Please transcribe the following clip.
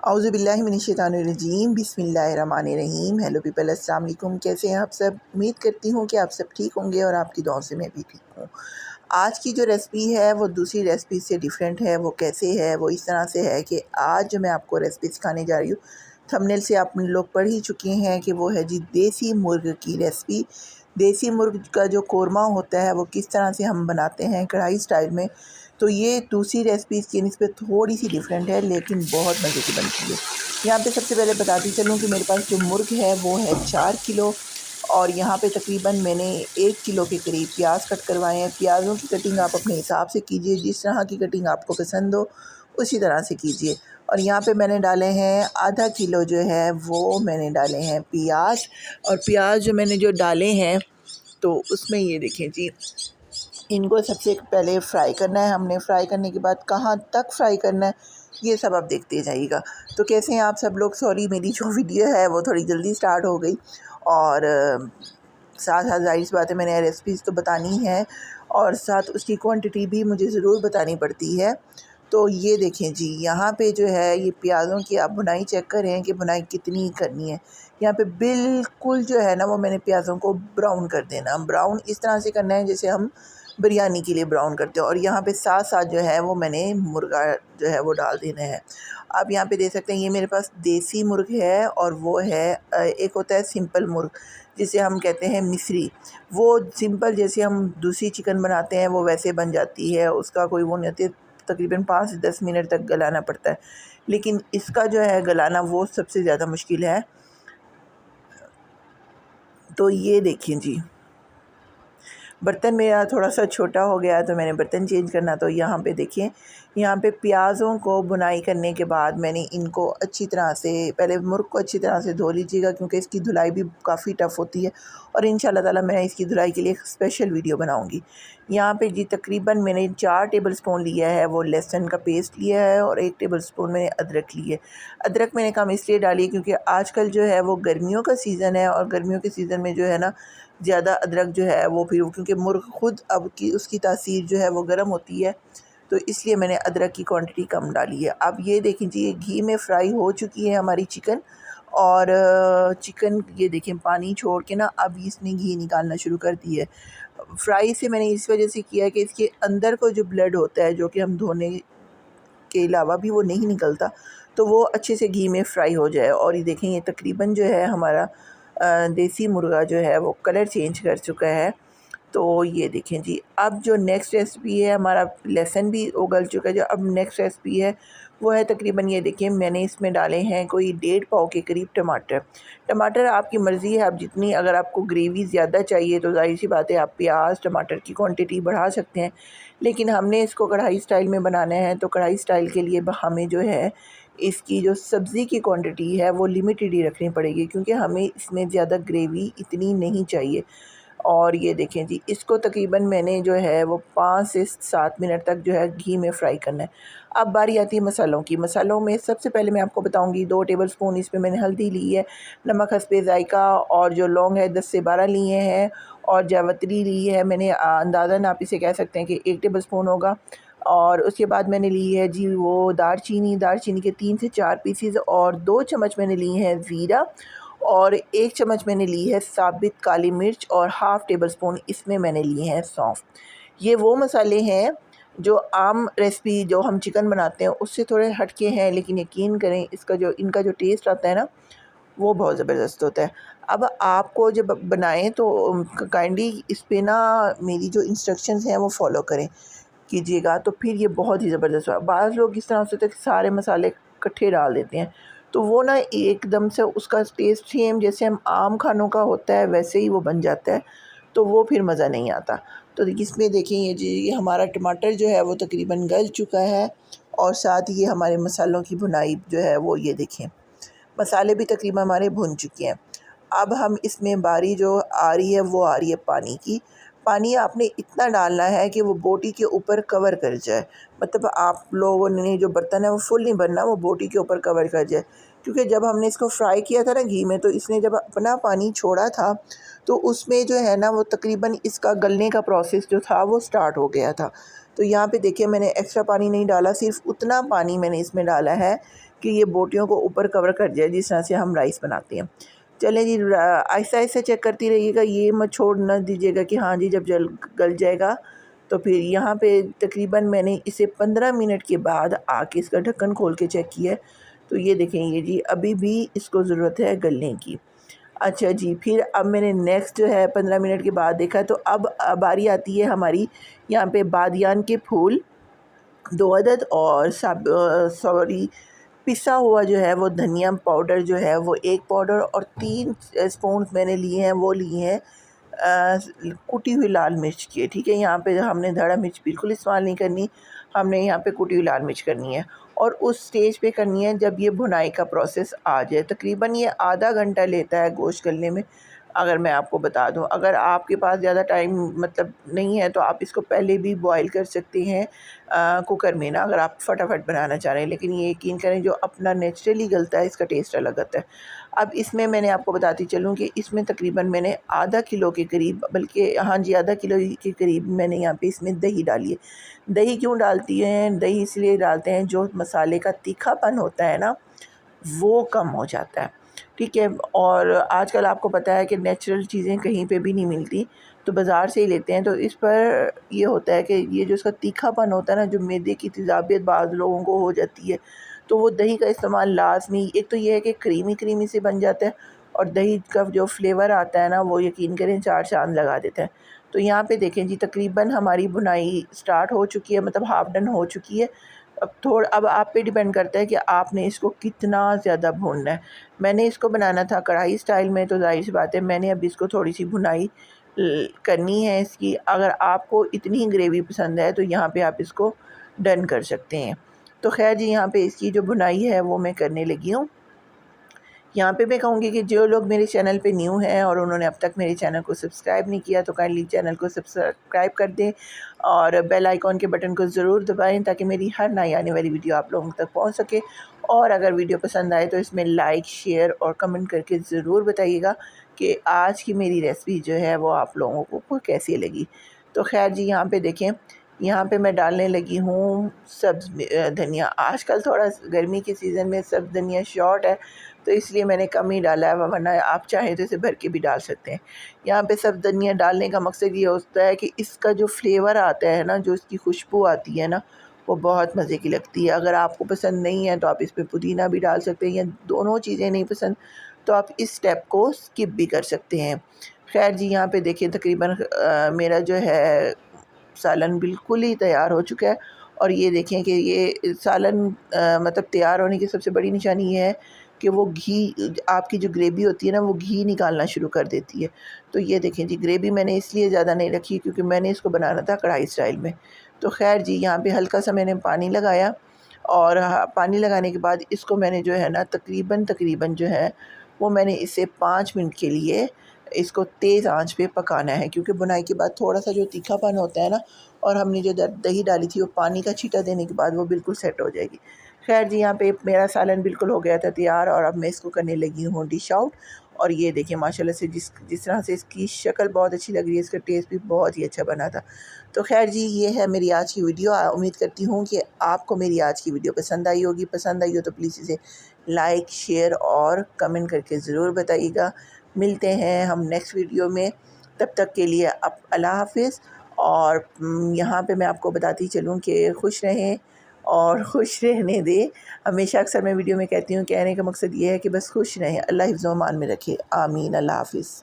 औज़ुबिल्लाहिमिनश्शैतानिर्रजीम बिस्मिल्लाहिर्रहमानिर्रहीम। Hello people, अस्सलाम वालेकुम। कैसे हैं आप सब? उम्मीद करती हूँ कि आप सब ठीक होंगे और आपकी दुआओं से मैं भी ठीक हूँ। आज की जो रेसिपी है वो दूसरी रेसिपी से डिफरेंट है। वो कैसे है? वो इस तरह से है कि आज जो मैं आपको रेसिपी सिखाने जा रही हूँ, थंबनेल से आप लोग पढ़ ही चुके हैं कि वो है जी देसी मुर्ग की रेसिपी। देसी मुर्ग का जो कोरमा होता है वो किस तरह से हम बनाते हैं कढ़ाई स्टाइल में, तो ये दूसरी रेसिपीज़ की निस्बत थोड़ी सी डिफरेंट है लेकिन बहुत मज़े की बनती है। यहाँ पे सबसे पहले बताती चलूँ कि मेरे पास जो मुर्ग है वो है 4 किलो, और यहाँ पे तकरीबन मैंने 1 किलो के करीब प्याज कट करवाए हैं। प्याज़ों की कटिंग आप अपने हिसाब से कीजिए, जिस तरह की कटिंग आपको पसंद हो उसी तरह से कीजिए। और यहाँ पे मैंने डाले हैं आधा किलो जो है वो मैंने डाले हैं प्याज। और प्याज जो मैंने जो डाले हैं तो उसमें ये देखें जी, इनको सबसे पहले फ्राई करना है हमने। फ्राई करने के बाद कहाँ तक फ्राई करना है ये सब आप देखते जाइएगा। तो कैसे हैं आप सब लोग? सॉरी, मेरी जो वीडियो है वो थोड़ी जल्दी स्टार्ट हो गई, और साथ साथ ज़ाहिर सी बात है मैंने रेसिपीज़ तो बतानी है और साथ उसकी क्वांटिटी भी मुझे ज़रूर बतानी पड़ती है। तो ये देखें जी, यहाँ पे जो है ये प्याज़ों की आप भुनाई चेक करें कि भुनाई कितनी करनी है। यहाँ पे बिल्कुल जो है ना वो मैंने प्याज़ों को ब्राउन कर देना। ब्राउन इस तरह से करना है जैसे हम बिरयानी के लिए ब्राउन करते हैं। और यहाँ पे साथ साथ जो है वो मैंने मुर्गा जो है वो डाल देना है। आप यहाँ पे देख सकते हैं ये मेरे पास देसी मुर्ग है, और वो है एक होता है सिंपल मुर्ग जिसे हम कहते हैं मिस्री। वो सिंपल जैसे हम दूसरी चिकन बनाते हैं वो वैसे बन जाती है, उसका कोई वो नहीं होती। तकरीबन 5 से 10 मिनट तक गलाना पड़ता है, लेकिन इसका जो है गलाना वो सबसे ज़्यादा मुश्किल है। तो ये देखिए जी, बर्तन मेरा थोड़ा सा छोटा हो गया तो मैंने बर्तन चेंज करना। तो यहाँ पे देखिए, यहाँ पे प्याज़ों को भुनाई करने के बाद मैंने इनको अच्छी तरह से, पहले मुर्ग को अच्छी तरह से धो लीजिएगा क्योंकि इसकी धुलाई भी काफ़ी टफ़ होती है, और इंशाल्लाह ताला मैं इसकी धुलाई के लिए एक स्पेशल वीडियो बनाऊँगी। यहाँ पे जी तकरीबन मैंने 4 टेबल स्पून लिया है वो लहसुन का पेस्ट लिया है, और 1 टेबल स्पून मैंने अदरक ली है। अदरक मैंने कम इसलिए डाली है क्योंकि आजकल जो है वो गर्मियों का सीज़न है, और गर्मियों के सीज़न में जो है ना ज़्यादा अदरक जो है वो फिर, क्योंकि मुर्ग ख़ुद अब की उसकी तासीर जो है वो गर्म होती है, तो इसलिए मैंने अदरक की क्वांटिटी कम डाली है। अब ये देखें जी, ये घी में फ्राई हो चुकी है हमारी चिकन, और चिकन ये देखें पानी छोड़ के ना अब इसने घी निकालना शुरू कर दी है। फ्राई से मैंने इस वजह से किया है कि इसके अंदर को जो ब्लड होता है जो कि हम धोने के अलावा भी वो नहीं निकलता, तो वो अच्छे से घी में फ्राई हो जाए। और ये देखें ये तकरीबन जो है हमारा देसी मुर्गा जो है वो कलर चेंज कर चुका है। तो ये देखें जी, अब जो नेक्स्ट रेसिपी है, हमारा लहसुन भी उगल चुका है। जो अब नेक्स्ट रेसिपी है वो है तकरीबन ये देखिए, मैंने इसमें डाले हैं कोई 1.5 पाव के करीब टमाटर। टमाटर आपकी मर्ज़ी है, आप जितनी, अगर आपको ग्रेवी ज़्यादा चाहिए तो ज़ाहिर सी बात है आप प्याज टमाटर की क्वांटिटी बढ़ा सकते हैं, लेकिन हमने इसको कढ़ाई स्टाइल में बनाना है तो कढ़ाई स्टाइल के लिए हमें जो है इसकी जो सब्ज़ी की क्वांटिटी है वो लिमिटेड ही रखनी पड़ेगी, क्योंकि हमें इसमें ज़्यादा ग्रेवी इतनी नहीं चाहिए। और ये देखें जी, इसको तकरीबन मैंने जो है वो 5 से 7 मिनट तक जो है घी में फ्राई करना है। अब बारी आती है मसालों की। मसालों में सबसे पहले मैं आपको बताऊंगी 2 टेबल स्पून इसमें मैंने हल्दी ली है, नमक हस्बे ज़ायका, और जो लौंग है 10 से 12 लिए हैं, और जावित्री ली है मैंने, अंदाज़न आप इसे कह सकते हैं कि 1 टेबल स्पून होगा। और उसके बाद मैंने ली है जी वो दालचीनी, दालचीनी के 3 से 4 पीसीज़, और 2 चम्मच मैंने ली हैं ज़ीरा, और 1 चम्मच मैंने ली है साबित काली मिर्च, और हाफ़ टेबल स्पून इसमें मैंने लिए हैं सौंफ। ये वो मसाले हैं जो आम रेसिपी जो हम चिकन बनाते हैं उससे थोड़े हटके हैं, लेकिन यकीन करें इसका जो इनका जो टेस्ट आता है ना वो बहुत ज़बरदस्त होता है। अब आपको जब बनाएं तो काइंडली इस पे ना मेरी जो इंस्ट्रक्शंस हैं वो फॉलो करें कीजिएगा, तो फिर ये बहुत ही ज़बरदस्त हुआ। बाज़ लोग इस तरह से होते हैं कि सारे मसाले इकट्ठे डाल देते हैं, तो वो ना एकदम से उसका टेस्ट सेम जैसे हम आम खानों का होता है वैसे ही वो बन जाता है, तो वो फिर मज़ा नहीं आता। तो इसमें देखें ये जी, ये हमारा टमाटर जो है वो तकरीबन गल चुका है, और साथ ही हमारे मसालों की भुनाई जो है वो ये देखें, मसाले भी तकरीबन हमारे भुन चुके हैं। अब हम इसमें बारी जो आ रही है वो आ रही है पानी की। पानी आपने इतना डालना है कि वो बोटी के ऊपर कवर कर जाए, मतलब आप लोगों ने जो बर्तन है वो फुल नहीं भरना, वो बोटी के ऊपर कवर कर जाए। क्योंकि जब हमने इसको फ्राई किया था ना घी में, तो इसने जब अपना पानी छोड़ा था तो उसमें जो है ना वो तकरीबन इसका गलने का प्रोसेस जो था वो स्टार्ट हो गया था। तो यहाँ पे देखिए मैंने एक्स्ट्रा पानी नहीं डाला, सिर्फ उतना पानी मैंने इसमें डाला है कि ये बोटियों को ऊपर कवर कर जाए, जिस तरह से हम राइस बनाते हैं। चलें जी, आहिस्ता आहिस्ता चेक करती रहिएगा, ये मत छोड़ ना दीजिएगा कि हाँ जी जब गल जाएगा तो फिर यहाँ पे तकरीबन मैंने इसे 15 मिनट के बाद आके इसका ढक्कन खोल के चेक किया, तो ये देखें ये जी अभी भी इसको ज़रूरत है गलने की। अच्छा जी, फिर अब मैंने नेक्स्ट जो है 15 मिनट के बाद देखा, तो अब बारी आती है हमारी यहाँ पे बादियान के फूल 2 अदद और सॉरी पिसा हुआ जो है वो धनिया पाउडर जो है वो 1 पाउडर और 3 स्पून मैंने लिए हैं, वो लिए हैं कुटी हुई लाल मिर्च की। ठीक है, यहाँ पे हमने धड़ा मिर्च बिल्कुल इस्तेमाल नहीं करनी, हमने यहाँ पे कुटी हुई लाल मिर्च करनी है और उस स्टेज पे करनी है जब ये भुनाई का प्रोसेस आ जाए। तकरीबन ये आधा घंटा लेता है गोश्त गलने में, अगर मैं आपको बता दूं। अगर आपके पास ज़्यादा टाइम मतलब नहीं है तो आप इसको पहले भी बॉईल कर सकते हैं कुकर में ना, अगर आप फटाफट बनाना चाह रहे हैं। लेकिन ये यकीन करें जो अपना नेचुरली गलता है इसका टेस्ट अलग आता है। अब इसमें मैंने आपको बताती चलूँ कि इसमें तकरीबन मैंने आधा किलो के करीब, बल्कि हाँ जी आधा किलो के करीब मैंने यहाँ पे इसमें दही डाली है। दही क्यों डालती हैं? दही इसलिए डालते हैं जो मसाले का तीखापन होता है ना वो कम हो जाता है। ठीक है, और आजकल आपको पता है कि नेचुरल चीज़ें कहीं पे भी नहीं मिलती, तो बाज़ार से ही लेते हैं। तो इस पर ये होता है कि ये जो इसका तीखापन होता है ना, जो मैदे की तेज़ाबियत बाज़ लोगों को हो जाती है, तो वो दही का इस्तेमाल लाज़मी। एक तो ये है कि क्रीमी से बन जाता है और दही का जो फ्लेवर आता है ना वो यकीन करें 4 चाँद लगा देता है। तो यहाँ पे देखें जी तकरीबन हमारी भुनाई स्टार्ट हो चुकी है, मतलब हाफ़ डन हो चुकी है। अब आप पे डिपेंड करता है कि आपने इसको कितना ज़्यादा भूनना है। मैंने इसको बनाना था कढ़ाई स्टाइल में, तो ज़ाहिर सी बात है मैंने अब इसको थोड़ी सी भुनाई करनी है इसकी। अगर आपको इतनी ग्रेवी पसंद है तो यहाँ पे आप इसको डन कर सकते हैं। तो खैर जी, यहाँ पे इसकी जो भुनाई है वो मैं करने लगी हूँ। यहाँ पे मैं कहूँगी कि जो लोग मेरे चैनल पे न्यू हैं और उन्होंने अब तक मेरे चैनल को सब्सक्राइब नहीं किया तो काइंडली चैनल को सब्सक्राइब कर दें और बेल आइकॉन के बटन को ज़रूर दबाएं ताकि मेरी हर नई आने वाली वीडियो आप लोगों तक पहुँच सके। और अगर वीडियो पसंद आए तो इसमें लाइक, शेयर और कमेंट करके ज़रूर बताइएगा कि आज की मेरी रेसिपी जो है वो आप लोगों को कैसी लगी। तो खैर जी, यहाँ पर देखें, यहाँ पे मैं डालने लगी हूँ सब्ज़ धनिया। आजकल थोड़ा गर्मी के सीज़न में सब्ज़ धनिया शॉर्ट है तो इसलिए मैंने कम ही डाला है, वरना आप चाहें तो इसे भर के भी डाल सकते हैं। यहाँ पे सब्ज़ धनिया डालने का मकसद ये होता है कि इसका जो फ्लेवर आता है ना, जो इसकी खुशबू आती है ना, वो बहुत मज़े की लगती है। अगर आपको पसंद नहीं है तो आप इस पर पुदीना भी डाल सकते हैं, या दोनों चीज़ें नहीं पसंद तो आप इस स्टेप को स्किप भी कर सकते हैं। खैर जी, यहाँ पे देखिए तकरीबन मेरा जो है सालन बिल्कुल ही तैयार हो चुका है। और ये देखें कि ये सालन मतलब तैयार होने की सबसे बड़ी निशानी ये है कि वो घी, आपकी जो ग्रेवी होती है ना वो घी निकालना शुरू कर देती है। तो ये देखें जी, ग्रेवी मैंने इसलिए ज़्यादा नहीं रखी क्योंकि मैंने इसको बनाना था कढ़ाई स्टाइल में। तो खैर जी, यहाँ पे हल्का सा मैंने पानी लगाया और पानी लगाने के बाद इसको मैंने जो है ना तकरीबन जो है वो मैंने इसे 5 मिनट के लिए इसको तेज़ आंच पे पकाना है, क्योंकि बुनाई के बाद थोड़ा सा जो तीखापन होता है ना, और हमने जो दही डाली थी वो पानी का छींटा देने के बाद वो बिल्कुल सेट हो जाएगी। खैर जी, यहाँ पे मेरा सालन बिल्कुल हो गया था तैयार और अब मैं इसको करने लगी हूँ डिश आउट। और ये देखिए माशाल्लाह से जिस तरह से इसकी शक्ल बहुत अच्छी लग रही है, इसका टेस्ट भी बहुत ही अच्छा बना था। तो खैर जी, ये है मेरी आज की वीडियो। उम्मीद करती हूँ कि आपको मेरी आज की वीडियो पसंद आई होगी। पसंद आई हो तो प्लीज़ इसे लाइक, शेयर और कमेंट करके ज़रूर बताइएगा। मिलते हैं हम नेक्स्ट वीडियो में, तब तक के लिए अब अल्लाह हाफ़िज़। और यहाँ पे मैं आपको बताती चलूँ कि खुश रहें और खुश रहने दें। हमेशा अक्सर मैं वीडियो में कहती हूँ, कहने का मकसद ये है कि बस खुश रहें, अल्लाह हिफ्ज़ व अमान में रखे। आमीन। अल्लाह हाफ़िज़।